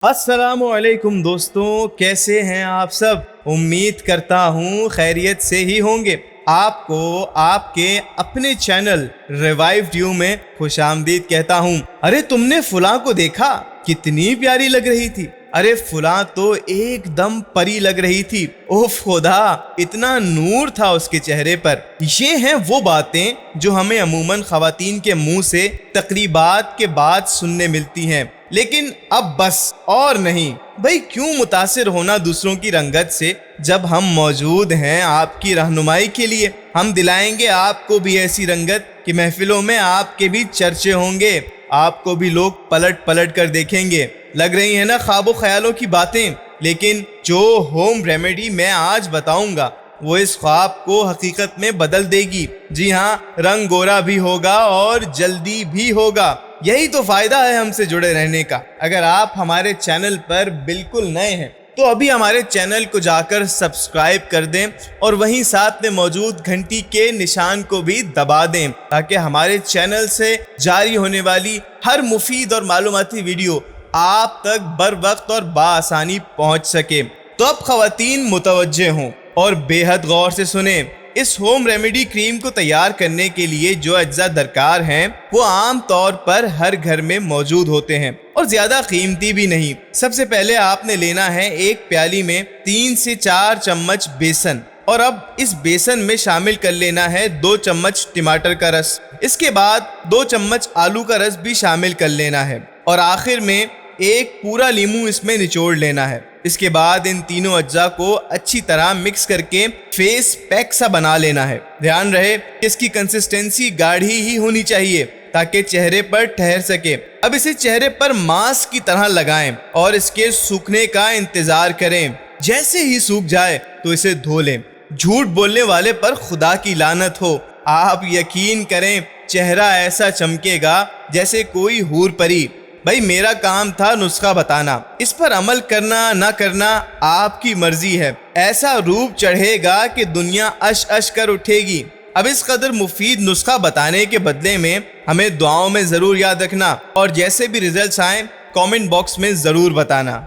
अस्सलाम वालेकुम दोस्तों, कैसे हैं आप सब। उम्मीद करता हूँ खैरियत से ही होंगे। आपको आपके अपने चैनल रिवाइव ड्यू में खुशामदीद कहता हूँ। अरे तुमने फुला को देखा, कितनी प्यारी लग रही थी। अरे फुला तो एकदम परी लग रही थी। ओह खुदा, इतना नूर था उसके चेहरे पर। ये हैं वो बातें जो हमें अमूमन खवातीन के मुंह से तकरीबात के बाद सुनने मिलती हैं, लेकिन अब बस और नहीं। भाई क्यों मुतासिर होना दूसरों की रंगत से, जब हम मौजूद हैं आपकी रहनुमाई के लिए। हम दिलाएंगे आपको भी ऐसी रंगत कि महफिलों में आपके भी चर्चे होंगे, आपको भी लोग पलट पलट कर देखेंगे। लग रही है ना ख्वाबों ख्यालों की बातें, लेकिन जो होम रेमेडी मैं आज बताऊंगा वो इस ख्वाब को हकीकत में बदल देगी। जी हाँ, रंग गोरा भी होगा और जल्दी भी होगा। यही तो फायदा है हमसे जुड़े रहने का। अगर आप हमारे चैनल पर बिल्कुल नए हैं तो अभी हमारे चैनल को जाकर सब्सक्राइब कर दें और वहीं साथ में मौजूद घंटी के निशान को भी दबा दें, ताकि हमारे चैनल से जारी होने वाली हर मुफीद और मालूमाती वीडियो आप तक बर वक्त और बाआसानी पहुंच सके। तो अब खवातीन मुतवज्जे हों और बेहद गौर से सुने। इस होम रेमेडी क्रीम को तैयार करने के लिए जो अज्जा दरकार हैं वो आम तौर पर हर घर में मौजूद होते हैं और ज्यादा कीमती भी नहीं। सबसे पहले आपने लेना है एक प्याली में 3 से 4 चम्मच बेसन, और अब इस बेसन में शामिल कर लेना है 2 चम्मच टमाटर का रस। इसके बाद 2 चम्मच आलू का रस भी शामिल कर लेना है और आखिर में एक पूरा लीमू इसमें निचोड़ लेना है। इसके बाद इन तीनों अज्जा को अच्छी तरह मिक्स करके फेस पैक सा बना लेना है। ध्यान रहे इसकी कंसिस्टेंसी गाढ़ी ही होनी चाहिए ताकि चेहरे पर ठहर सके। अब इसे चेहरे पर मास्क की तरह लगाएं और इसके सूखने का इंतजार करें। जैसे ही सूख जाए तो इसे धो लें। झूठ बोलने वाले पर खुदा की लानत हो। आप यकीन करें, चेहरा ऐसा चमकेगा जैसे कोई हूर परी। भाई मेरा काम था नुस्खा बताना, इस पर अमल करना ना करना आपकी मर्जी है। ऐसा रूप चढ़ेगा कि दुनिया अश अश कर उठेगी। अब इस कदर मुफीद नुस्खा बताने के बदले में हमें दुआओं में जरूर याद रखना, और जैसे भी रिजल्ट्स आए कमेंट बॉक्स में जरूर बताना।